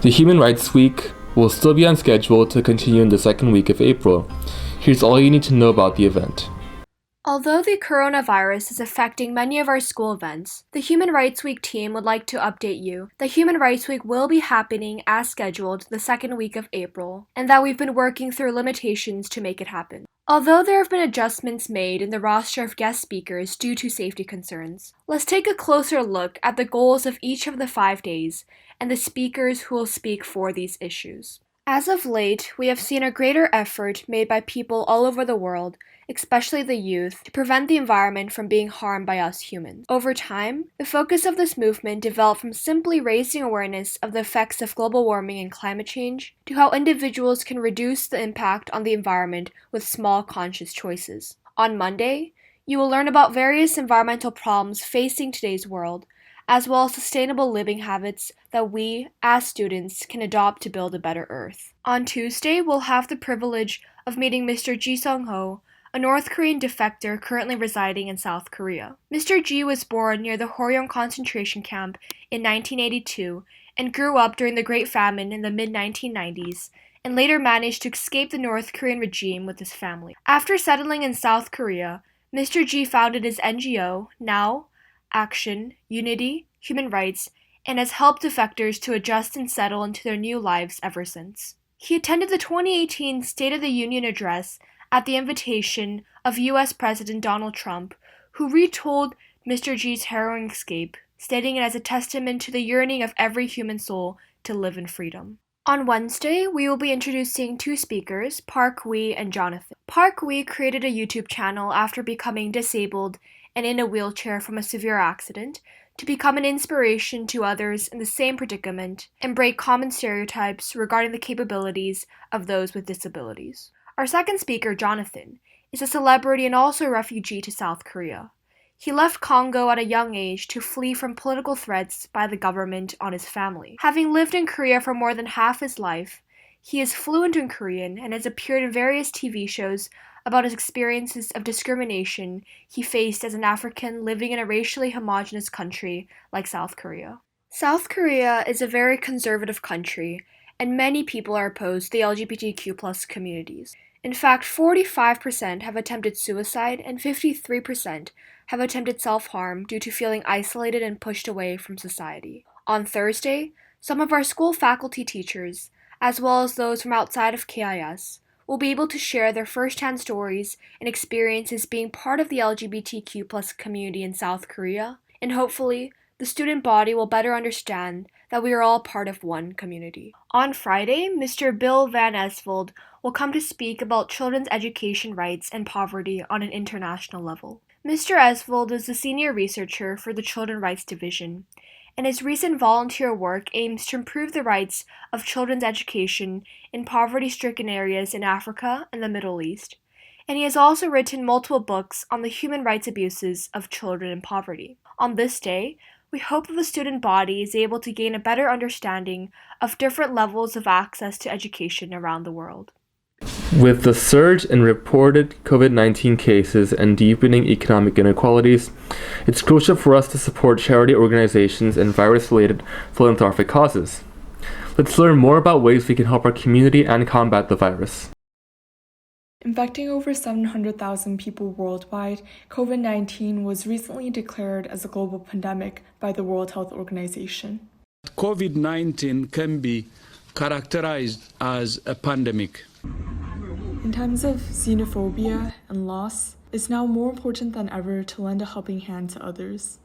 The Human Rights Week will still be on schedule to continue in the second week of April. Here's all you need to know about the event. Although the coronavirus is affecting many of our school events, the Human Rights Week team would like to update you that Human Rights Week will be happening as scheduled the second week of April, and that we've been working through limitations to make it happen. Although there have been adjustments made in the roster of guest speakers due to safety concerns, let's take a closer look at the goals of each of the 5 days and the speakers who will speak for these issues. As of late, we have seen a greater effort made by people all over the world, especially the youth, to prevent the environment from being harmed by us humans. Over time, the focus of this movement developed from simply raising awareness of the effects of global warming and climate change to how individuals can reduce the impact on the environment with small conscious choices. On Monday, you will learn about various environmental problems facing today's world, as well as sustainable living habits that we, as students, can adopt to build a better Earth. On Tuesday, we'll have the privilege of meeting Mr. Ji Sung-ho, a North Korean defector currently residing in South Korea. Mr. Ji was born near the Horyong concentration camp in 1982 and grew up during the Great Famine in the mid-1990s, and later managed to escape the North Korean regime with his family. After settling in South Korea, Mr. Ji founded his NGO, Now, Action, Unity, Human Rights, and has helped defectors to adjust and settle into their new lives ever since. He attended the 2018 State of the Union address at the invitation of U.S. President Donald Trump, who retold Mr. Ji's harrowing escape, stating it as a testament to the yearning of every human soul to live in freedom. On Wednesday, we will be introducing 2 speakers, Park Wee and Jonathan. Park Wee created a YouTube channel after becoming disabled and in a wheelchair from a severe accident to become an inspiration to others in the same predicament and break common stereotypes regarding the capabilities of those with disabilities. Our second speaker, Jonathan, is a celebrity and also a refugee to South Korea. He left Congo at a young age to flee from political threats by the government on his family. Having lived in Korea for more than half his life, he is fluent in Korean and has appeared in various TV shows about his experiences of discrimination he faced as an African living in a racially homogenous country like South Korea. South Korea is a very conservative country, and many people are opposed to the LGBTQ+ communities. In fact, 45% have attempted suicide and 53% have attempted self-harm due to feeling isolated and pushed away from society. On Thursday, some of our school faculty teachers, as well as those from outside of KIS, will be able to share their first-hand stories and experiences being part of the LGBTQ+ community in South Korea, and hopefully, the student body will better understand that we are all part of one community. On Friday, Mr. Bill Van Esvold will come to speak about children's education rights and poverty on an international level. Mr. Esvold is the senior researcher for the Children's Rights Division, and his recent volunteer work aims to improve the rights of children's education in poverty-stricken areas in Africa and the Middle East, and he has also written multiple books on the human rights abuses of children in poverty. On this day, we hope that the student body is able to gain a better understanding of different levels of access to education around the world. With the surge in reported COVID-19 cases and deepening economic inequalities, it's crucial for us to support charity organizations and virus-related philanthropic causes. Let's learn more about ways we can help our community and combat the virus. Infecting over 700,000 people worldwide, COVID-19 was recently declared as a global pandemic by the World Health Organization. COVID-19 can be characterized as a pandemic. In times of xenophobia and loss, it's now more important than ever to lend a helping hand to others.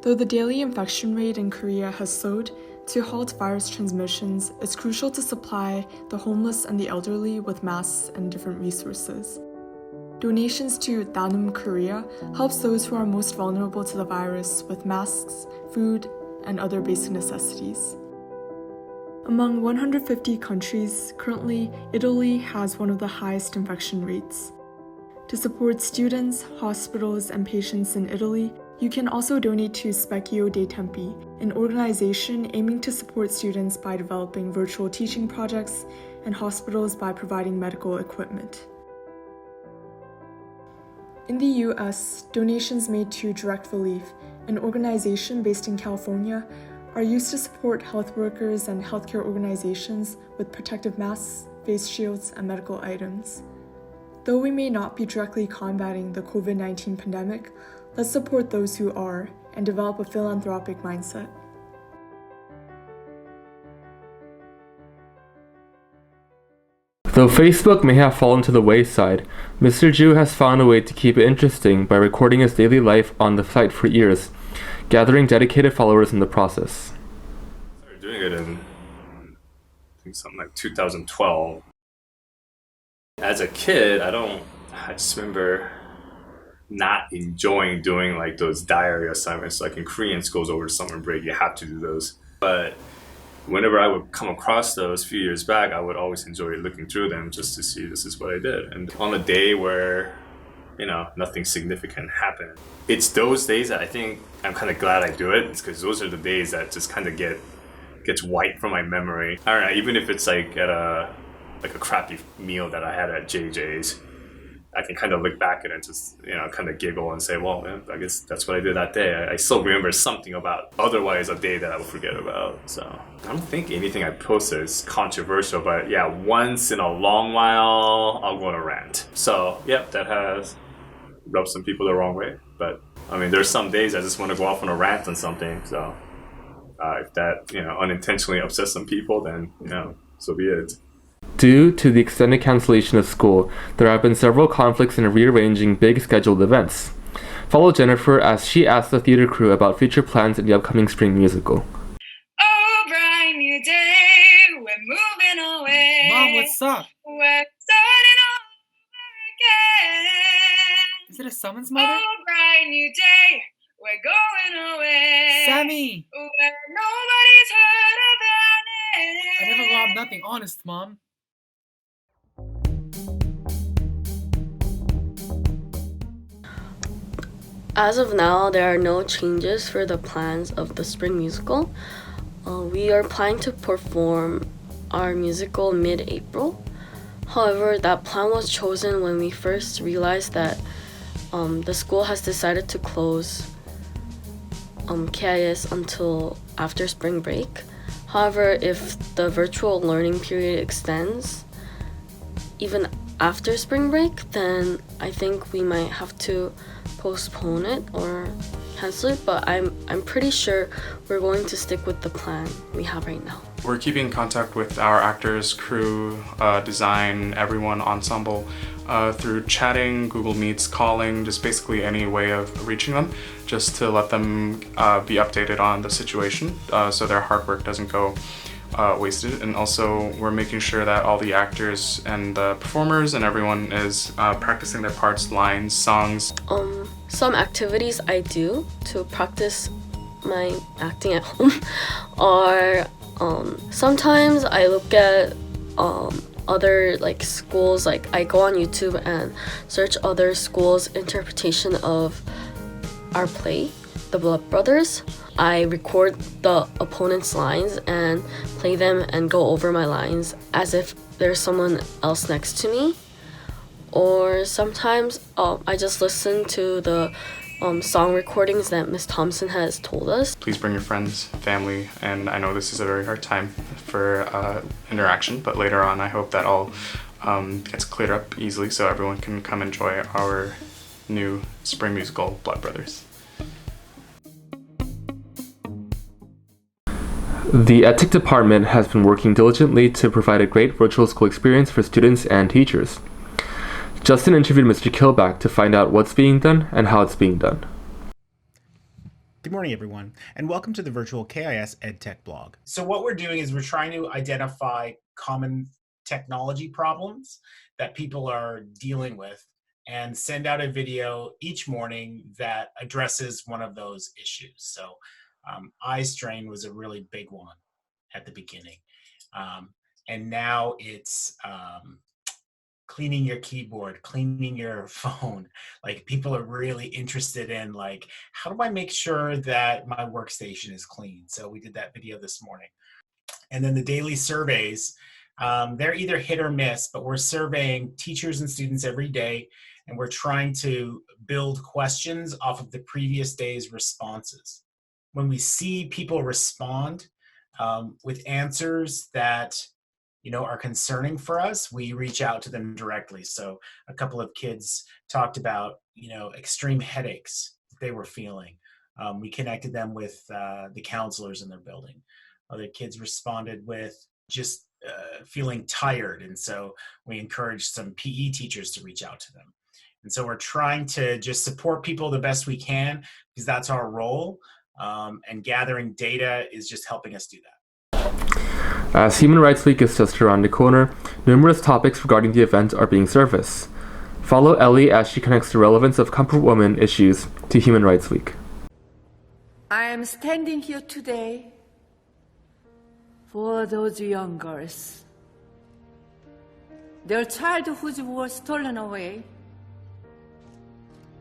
Though the daily infection rate in Korea has slowed, to halt virus transmissions, it's crucial to supply the homeless and the elderly with masks and different resources. Donations to Danum Korea helps those who are most vulnerable to the virus with masks, food, and other basic necessities. Among 150 countries, currently Italy has one of the highest infection rates. To support students, hospitals, and patients in Italy, you can also donate to Specchio dei Tempi, an organization aiming to support students by developing virtual teaching projects and hospitals by providing medical equipment. In the US, donations made to Direct Relief, an organization based in California, are used to support health workers and healthcare organizations with protective masks, face shields, and medical items. Though we may not be directly combating the COVID-19 pandemic, let's support those who are and develop a philanthropic mindset. Though Facebook may have fallen to the wayside, Mr. Ju has found a way to keep it interesting by recording his daily life on the site for years, gathering dedicated followers in the process. I started doing it in, I think, something like 2012. As a kid, I just remember not enjoying doing like those diary assignments. Like in Korean schools over the summer break, you have to do those. But whenever I would come across those a few years back, I would always enjoy looking through them just to see this is what I did. And on a day where, nothing significant happened, it's those days that I think I'm kind of glad I do it. It's because those are the days that just kind of gets wiped from my memory. I don't know, even if it's like at a crappy meal that I had at JJ's, I can kind of look back at it and just, kind of giggle and say, well, man, I guess that's what I did that day. I still remember something about otherwise a day that I would forget about. So I don't think anything I posted is controversial, but yeah, once in a long while, I'll go on a rant. So yep, that has rubbed some people the wrong way. But I mean, there's some days I just want to go off on a rant on something. So if that, unintentionally upsets some people, then, so be it. Due to the extended cancellation of school, there have been several conflicts in rearranging big scheduled events. Follow Jennifer as she asks the theater crew about future plans in the upcoming spring musical. Oh, bright new day, we're moving away. Mom, what's up? We're starting over again. Is it a summons, Mother? Oh, bright new day, we're going away. Sammy! Where nobody's heard of our name. I never robbed nothing, honest, Mom. As of now, there are no changes for the plans of the spring musical. We are planning to perform our musical mid-April. However, that plan was chosen when we first realized that the school has decided to close KIS until after spring break. However, if the virtual learning period extends even after spring break, then I think we might have to postpone it or cancel it, but I'm pretty sure we're going to stick with the plan we have right now. We're keeping in contact with our actors, crew, design, everyone, ensemble, through chatting, Google Meets, calling, just basically any way of reaching them, just to let them be updated on the situation so their hard work doesn't go wasted. And also we're making sure that all the actors and the performers and everyone is practicing their parts, lines, songs. Some activities I do to practice my acting at home are sometimes I look at other schools, I go on YouTube and search other schools' interpretation of our play, The Blood Brothers. I record the opponent's lines and play them and go over my lines as if there's someone else next to me. Or sometimes I just listen to the song recordings that Miss Thompson has told us. Please bring your friends, family, and I know this is a very hard time for interaction, but later on I hope that all gets cleared up easily so everyone can come enjoy our new spring musical, Blood Brothers. The Ethics Department has been working diligently to provide a great virtual school experience for students and teachers. Justin interviewed Mr. Kilback to find out what's being done and how it's being done. Good morning, everyone, and welcome to the virtual KIS EdTech blog. So what we're doing is we're trying to identify common technology problems that people are dealing with and send out a video each morning that addresses one of those issues. So eye strain was a really big one at the beginning. And now it's cleaning your keyboard, cleaning your phone. Like, people are really interested in, like, how do I make sure that my workstation is clean? So we did that video this morning. And then the daily surveys, they're either hit or miss, but we're surveying teachers and students every day. and we're trying to build questions off of the previous day's responses. When we see people respond with answers that are concerning for us, we reach out to them directly. So a couple of kids talked about extreme headaches they were feeling. We connected them with the counselors in their building. Other kids responded with just feeling tired, and so we encouraged some PE teachers to reach out to them. And so we're trying to just support people the best we can, because that's our role, and gathering data is just helping us do that. As Human Rights Week is just around the corner, numerous topics regarding the event are being surfaced. Follow Ellie as she connects the relevance of comfort women issues to Human Rights Week. I am standing here today for those young girls. Their childhoods were stolen away.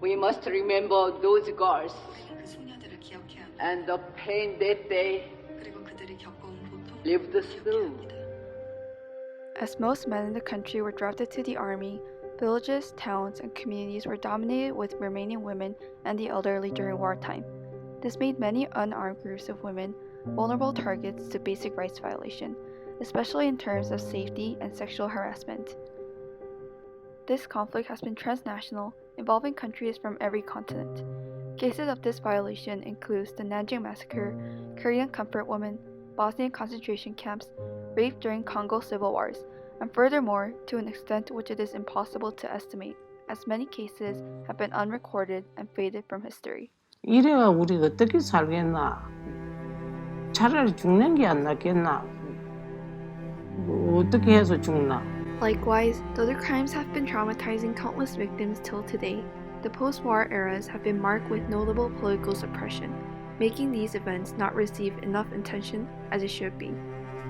We must remember those girls and the pain that they lived through. As most men in the country were drafted to the army, villages, towns, and communities were dominated with remaining women and the elderly during wartime. This made many unarmed groups of women vulnerable targets to basic rights violation, especially in terms of safety and sexual harassment. This conflict has been transnational, involving countries from every continent. Cases of this violation include the Nanjing Massacre, Korean comfort women, Bosnian concentration camps, rape during Congo civil wars, and furthermore, to an extent which it is impossible to estimate, as many cases have been unrecorded and faded from history. 이래가 우리가 어떻게 살겠나? 차라리 죽는 게 안 낫겠나? 어떻게 해서 죽나? Likewise, though the crimes have been traumatizing countless victims till today, the post-war eras have been marked with notable political suppression, making these events not receive enough attention as it should be.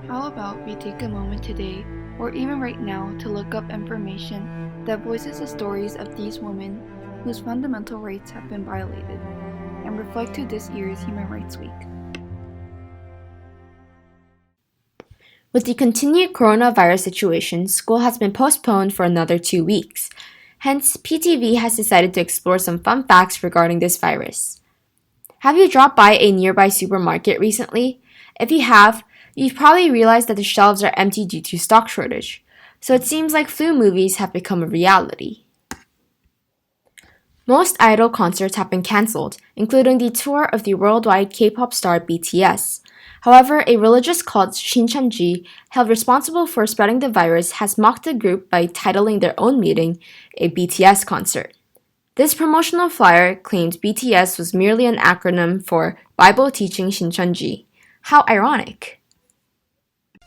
How about we take a moment today, or even right now, to look up information that voices the stories of these women whose fundamental rights have been violated, and reflect to this year's Human Rights Week. With the continued coronavirus situation, school has been postponed for another 2 weeks. Hence, PTV has decided to explore some fun facts regarding this virus. Have you dropped by a nearby supermarket recently? If you have, you've probably realized that the shelves are empty due to stock shortage. So it seems like flu movies have become a reality. Most idol concerts have been cancelled, including the tour of the worldwide K-pop star BTS. However, a religious cult, Shincheonji, held responsible for spreading the virus, has mocked the group by titling their own meeting a BTS concert. This promotional flyer claimed BTS was merely an acronym for Bible Teaching Shincheonji. How ironic.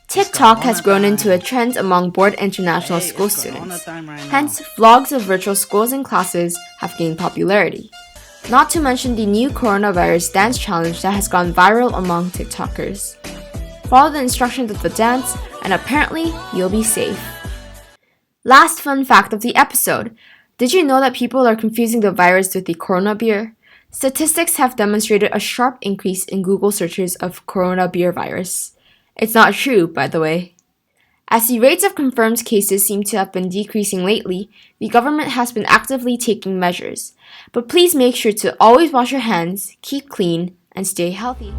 TikTok has grown into a trend among bored international school students. Hence, vlogs of virtual schools and classes have gained popularity. Not to mention the new coronavirus dance challenge that has gone viral among TikTokers. Follow the instructions of the dance, and apparently you'll be safe. Last fun fact of the episode. Did you know that people are confusing the virus with the corona beer? Statistics have demonstrated a sharp increase in Google searches of corona beer virus. It's not true, by the way. As the rates of confirmed cases seem to have been decreasing lately, the government has been actively taking measures. But please make sure to always wash your hands, keep clean, and stay healthy.